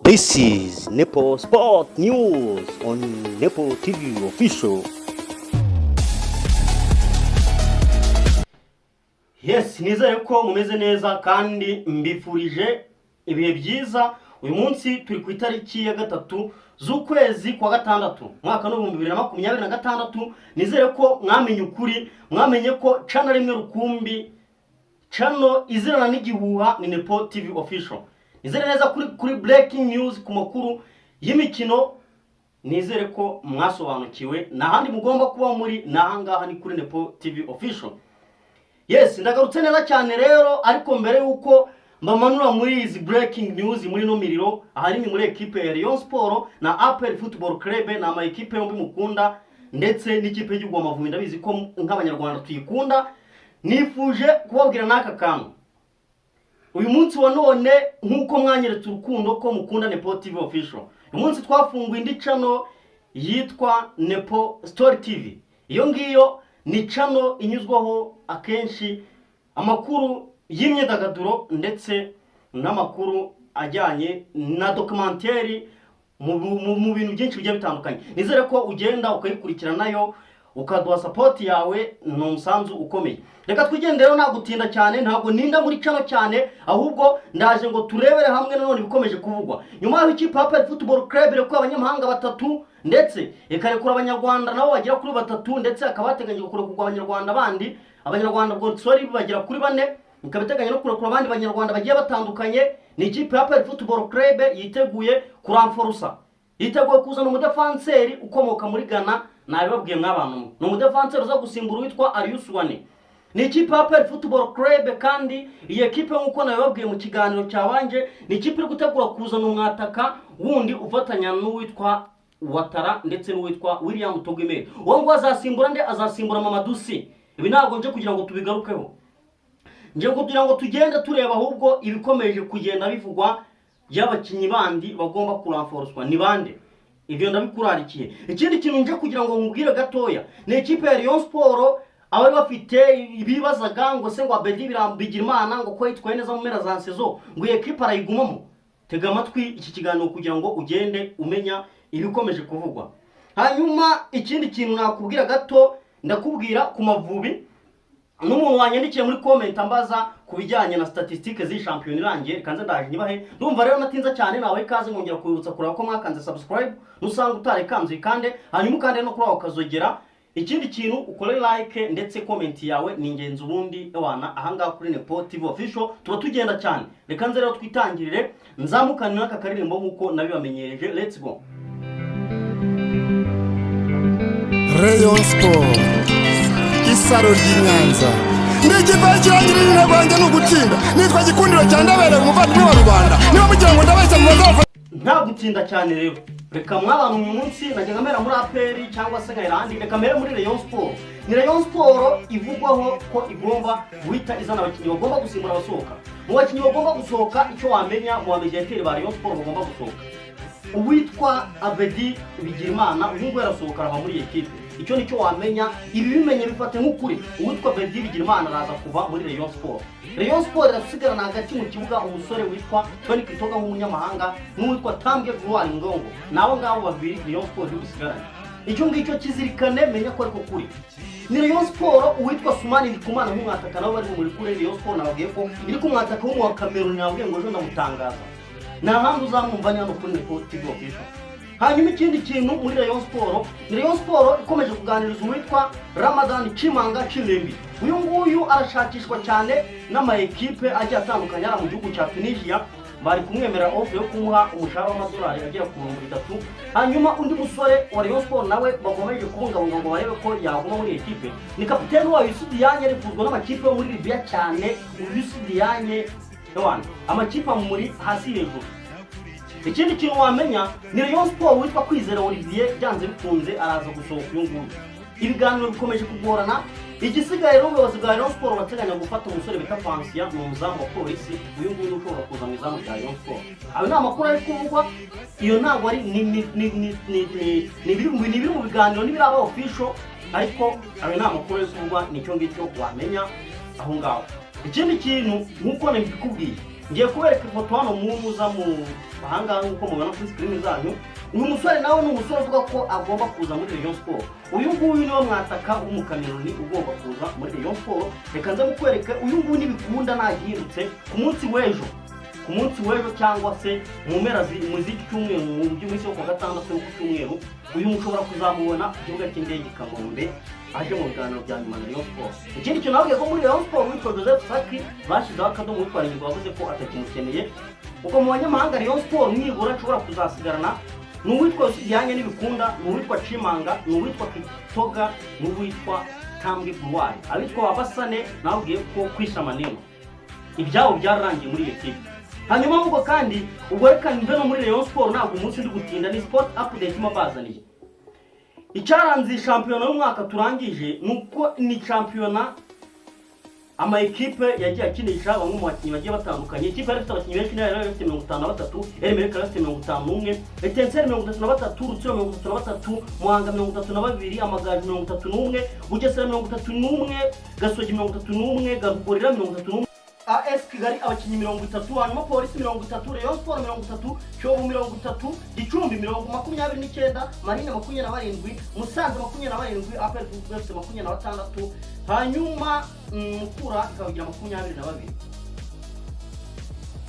This is Nepo Sport News on Nepo TV Official. Yes, nizere ko mumeze neza kandi mbifurije ibihe byiza. Uyu munsi turi ku itariki ya gatatu z'ukwezi kwa gatandatu mwaka 2026. Nizere ko mwamenye ukuri, mwamenye ko channel imwe rukumbi, channel izirana n'igihuha ni Nepo TV Official. Nizere neza kuri breaking news ku makuru y'imikino. Nizere ko mwasobanukiwe n'ahandi mugomba kuba muri nahangaha ni kuri Nepo TV Official. Yes, ndagarutse neza cyane rero, ariko mbere yuko mbamanura muri izi breaking news muri no miriro, ahari ni muri equipe ya Rayon Sport na APR Football Club, na ama equipe yombi mukunda ndetse n'ikipe y'u Rwanda. Ndabizi ko nk'abanyarwanda tuyikunda. Nifuje kubabwira naka kantu uyu munsi wa none, nkuko mwanyeretse urukundo ko mukunda Nepo TV Official. Uyu munsi twafunguye indi channel yitwa Nepo Story TV. Iyo ngiyo ni channel inyuzwaho akenshi amakuru y'imyidagaduro ndetse n'amakuru ajyanye na documentaire mu bintu byinshi bigiye bitandukanye. Nizere ko ugenda ukayikurikira nayo ukaduha support yawe, no umusanzu ukomeye. Reka twigende rero, nagutinda cyane, ntabwo ninda muri channel cyane, ahubwo ndaje ngo turebere hamwe nanone bikomeje kuvugwa. Nyuma y'iki Papa Football Club reko abanyamahanga batatu ndetse ikarekura abanyarwanda nabo bagira kuri batatu, ndetse akabateganya kurekura abanyarwanda bandi, abanyarwanda bwo sorry bagira kuri bane, ikabiteganya no kurekura abandi banyarwanda bagiye batandukanye. Ni ikipe Papa Football Club yiteguye kuramforusa, yiteguye kuzana umudefanseri ukomoka muri Ghana. Nabibabwiye mw'abantu, no umudefanseri uza gusimbura witwa Arasinyira. Ni ikipe Papa Football Club, kandi iyi ekipe nkuko nabibabwiye mu kiganiro cyabanje, ni ikipe iri gutegura kuzana umwataka wundi ufatanya n'uwitwa Watara ndetse n'uwitwa William Togimere. Uwo ngo azasimbura nde? Azasimbura Mamadou. Ibi ntabwo nje kugira ngo tubigarukeho, nje kugira ngo tugende tureba ahubwo ibikomeje kugenda bivugwa y'abakinyi bandi bagomba kuramforoswa ni bande. Ibyo ndabikurarikiye. Ikindi kintu nje kugira ngo nkubwire gatoya, ni ikipe ya Rayon Sport abari bafite ibibazaga ngo se ngo Abedi bigira Imana ngo ko yitwaye neza mu mpera za saison ngo iyi equipe arayigumamo. Tega amatwi iki kiganiro kugira ngo ugende umenya ibikomeje kuvugwa. Hanyuma ikindi kintu nakubwira gato, ndakubwira ku Mavubi. N'umuntu wanyandikiye muri comment ambaza kubijyanye na statistiques zi champion irangiye, kanze ndaje nyibahe. Ndumva rero natinza cyane, nawe kaze ngongera kwibutsa kureba ko mwakanze subscribe, nusanga utare kanze ikande, hanyuma ukande no kuri ukazogera. Ikindi kintu ukore like ndetse comment yawe ni ingenzi ubundi ewana ahangaha kuri Nepo TV Official tuba tugenda cyane. Reka nze rero twitangirire nzamukana n'aka karirimbo nkuko nabibamenyereje. Let's go. Rayon Sport isaro ry'Inyanza n'ikipe kirangirira n'Rwanda no gutsinda. Nitwa Gikundiro cya Ndabere umuvandimwe wa Rubanda. Niba mugira ngo ndabeshya mu bazafa nta gutsinda cyane rero. Reka mw'abantu uyu munsi najyaga mera muri APR cyangwa se nk'irandi, reka mere muri Rayon Sport. Ni Rayon Sport ivugwaho ko igomba guhita izana abakinnyi bagomba gusimbura abasohoka. Mu bakinnyi bagomba gusohoka, icyo wamenya mu bamediateri ba Rayon Sport bagomba gusohoka, uwitwa Abedi bigira Imana uyu ngo yarasohoka arava muri equipe. Icyo nicyo wamenya, ibi bimenye bifate nk'ukuri. Uwitwa Abedi bigira Imana araza kuva muri Rayon Sport. Rayon Sport irasigarana hagati mu kibuga umusore witwa Tony Kitoga nk'umunyamahanga n'uwitwa Tambwe Gloire Ngongo. Nabo ngabo babiri Rayon Sport y'usigarana. Icyo ngicyo kizirikane, menya ko ariko kuri ni Rayon Sport. Uwitwa Sumani Ndikumana nk'umwataka nabo bari muri kuri Rayon Sport, nababwiye ko iri kumwataka w'umu Cameroon, nababwiye ngo ejo ndamutangaza. Na mpamvu uzamwumva ni hano kuri Nepo TV Official. Hanyuma ikindi kintu muri Rayon Sport, ni Rayon Sport ikomeje kuganiriza uwitwa Ramadan Chimanga Chilembi. Uyu nguyu arashakishwa cyane n'ama equipe agiye atandukanye ara mu gihugu cya Tunisia. Bari kumwemera offer yo kumuha umushahara w'amadolari agera ku 300. Hanyuma undi musore wa Rayon Sport nawe bagomeje kubungabunga ngo barebe ko yaguma muri equipe ni kapiteni wa Yusudianye, rifuzwa n'amakipe yo muri Libya cyane. Yusudianye Rayon amakipe muri hasi hejuru. Ikindi kintu wamenya, ni Rayon Sport witwa Kwizera Olivier byanze bikunze araza gusohoka uyu nguyu. Ibiganiro bikomeje kugorana. Igisigaye rero ubuyobozi bwa Rayon Sport bateganya gufata umusore bita Pansia mu muzamu wa polisi. Uyu nguyu ushobora kuza mu izamu rya Rayon Sport. Ayo ni amakuru ari kuvugwa. Iyo ntabwo ari ni biri mu biganiro n'ibiraba official, ariko ayo ni amakuru ari kuvugwa. Nicyo ngicyo wamenya aho ngaho. Ikindi kintu nkuko nabikubwiye, ngiye kubereka ifoto hano muza mu bahanga nkuko mubona kuri screen zanyu. Uyu musore nawe ni umusore uvuga ko agomba kuza muri Rayon Sport. Uyu nguyu niwe mwataka w'umukameruni ugomba kuza muri Rayon Sport. Reka nze mukwereke uyu nguyu nibikunda nagihindutse ku munsi w'ejo cyangwa se mu mpera z'iki cyumweru mu by'umunsi wo ku gatandatu wo ku cyumweru. Uyu mushobora kuzamubona ku kibuga cy'indege Kanombe aje mu biganiro bya nyuma na Rayon Sport. Ikindi kintu nabwiye ko muri Rayon Sport witwa Joseph Saki bashizeho akadomo witwaringirwa wavuze ko atakimukeneye. Ubwo mu banyamahanga Rayon Sport nibura nshobora kuzasigarana n'uwitwa Usijyanye n'ibikunda, n'uwitwa Chimanga, n'uwitwa Kitoga, n'uwitwa Tambwe Buwari. Abitwa Abasane nabwiye ko kwisha maneno ibyabo byararangiye muri iyo kipe. Hanyuma ahubwo kandi ubwo reka mve no muri Rayon Sport ntabwo umunsi ndi gutinda ni sport update mabazaniye. Icyaranze shampiyona y'umwaka turangije nuko ni shampiyona ama equipe yagiye akinisha bamwe mu bakinnyi bagiye batandukanye. Ikipe yari ifite abakinnyi benshi nayo yari ifite 53, Emereka yari ifite 51, Etenseri 33, Rutsiro 33, Muhanga 32, Amagaju 31, Bugesera 31, Gasogi 31, Garukorera 31, AS Kigali abakinnyi 30, hanyuma Polisi 30, Rayon Sport 30, Kiyovu 30, Gicumbi 29, Marine 27, Musanze 27, APR FC 26, hanyuma Mukura ikabagira 22.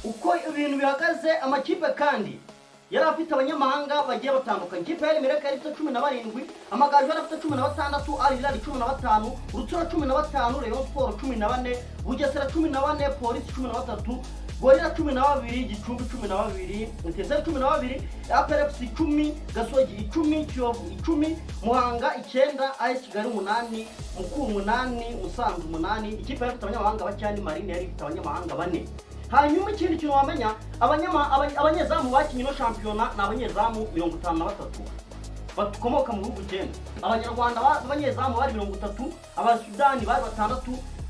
Uko ibintu bihagaze amakipe kandi yari afite abanyamahanga bagiye batandukanye. Ikipe yari Emereka yari ifite 17, Amagaju yari afite 16, Al-Hilal 15, Rutsiro 15, Rayon Sport 14, Bugesera 14, Polisi 13, Gorira 12, Gicumbi 12, Etenseri 12, APR FC 10, Gasogi 10, Kiyovu 10, Muhanga 9, AS Kigali 8, Mukuru 8, Musanze 8. Ikipe yari ifite abanyamahanga bacyane, Marine yari ifite abanyamahanga 4. Hanyuma ikindi kintu wamenya abanyezamu bakinye no shampiyona na abanyezamu 53 batukomoka mu bihugu 9. Abanyarwanda abanyezamu bari 30, abasudani bari 6,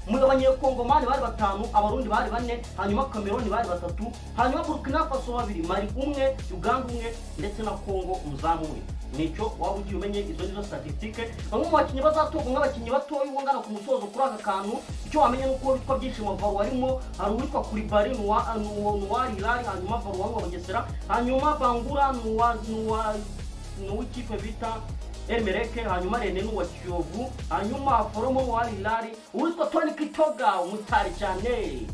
mu abanyekongomani bari 5, abarundi bari 4, hanyuma Cameroon bari 3, hanyuma Burkina Faso 2, Mali 1, Uganda 1 ndetse na Congo umuzamu 1. Nicyo waba ugiye umenye izo nizo statistique. Bamwe mu bakinnyi bazatoka nk'abakinnyi batoyi wongana ku musozo kuri aka kantu. Icyo wamenye nuko bitwa byishimo Varu warimo, hari uwitwa Kuribari Nuwari Hilal, hanyuma Varu wa Bugesera, hanyuma Bangura n'uwikipe bita Emereke, hanyuma Rene n'uwa Kiyovu, hanyuma Foromo wa Hilal, uwitwa Tony Kitoga umutari cyane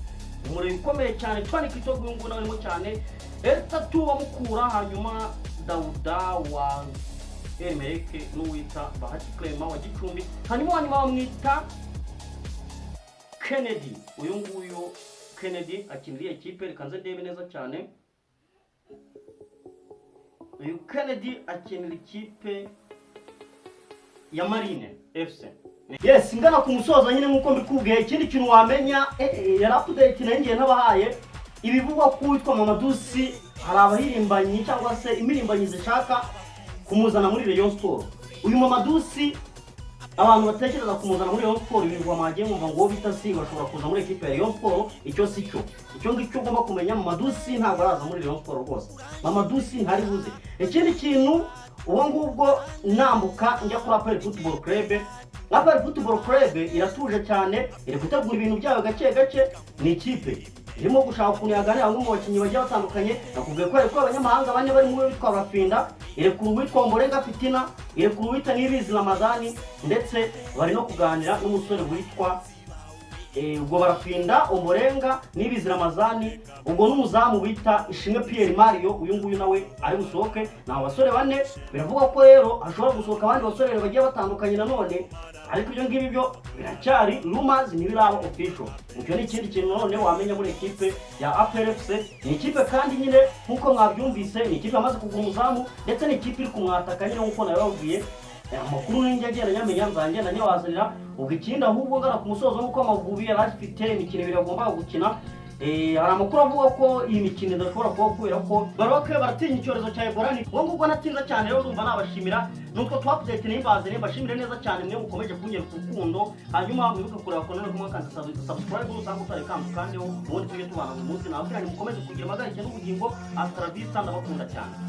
umure ukomeye cyane. Tony Kitoga uyu nawe arimo cyane. Tatu wa Mukura, hanyuma Dauda wa Emereke n'uwita Bahati Clement wa Gicumbi, hanyuma bamwita Kennedy. Uyu nguyu Kennedy akiniriye ikipe rikanze ndebe neza cyane. Uyu Kennedy akinira ikipe ya Marine FC. Yes, ngana ku musoza nyine nkuko mbikubwiye. Ikindi kintu wamenya ya update nangiye nabahaye ibivugwa ko witwa Mamadou hari abahirimbanyi cyangwa se imirimbanyi zishaka kumuzana muri Rayon Sport. Uyu Mamadou abantu batekereza kumuzana muri Rayon Sport ibintu bamagiye mwumva ngo bita bashobora kuza muri equipe ya Rayon Sport. Icyo ngicyo ugomba kumenya. Mamadou ntabwo araza muri Rayon Sport rwose. Mamadou ntari buze. Ikindi kintu uwo ngubwo nambuka njya kuri APR Football Club. APR Football Club iratuje cyane, iri gutegura ibintu byayo gake. Ni ikipe irimo gushaka ukuntu yaganira ngo mu bakinnyi bagiye batandukanye. Nakubwiye ko abanyamahanga 4 bari mu witwa Rafinda, irekuru witwa Mborenga Fitina, irekuru witwa Nibizi Ramadani, ndetse bari no kuganira n'umusore witwa ubwo Barafinda, Omborenga, Nibizi Ramazani, ubwo n'umuzamu bita Ishimwe Pierre Mario. Uyu nguyu nawe ari gusohoke. Na abasore 4 biravuga ko rero ashobora gusohoka abandi basore bagiye batandukanye nanone, ariko ibyo ngibi byo biracyari rumors ntibiraba official. Icyo ni ikindi kintu none wamenya muri equipe ya APR FC. Ni ikipe kandi nyine nkuko mwabyumvise, ni ikipe amaze kugura umuzamu ndetse ni ikipe iri kumwataka nyine nkuko nawe babwiye. Amakuru ninjye agenda nyamenya nzanjye na nyawazanira. Ubwo ikindi ahubwo ngana ku musozo nkuko Amavubi yari afite imikino ibiri agomba gukina. Hari amakuru avuga ko iyi mikino idashobora kuba kubera ko Baroke baratinya icyorezo cya Ebola. Ngo ngubwo natinza cyane rero ndumva nabashimira. Nuko update n'imbaze mbashimire neza cyane mwe mukomeje kunyera urukundo. Hanyuma mwibuke kureba ko none kumwakanda subscribe usanga utari kandi ubundi tujye tubana mu munsi nawe kandi mukomeze kugira amagara n'ubugingo. Hasta la vista, ndabakunda cyane.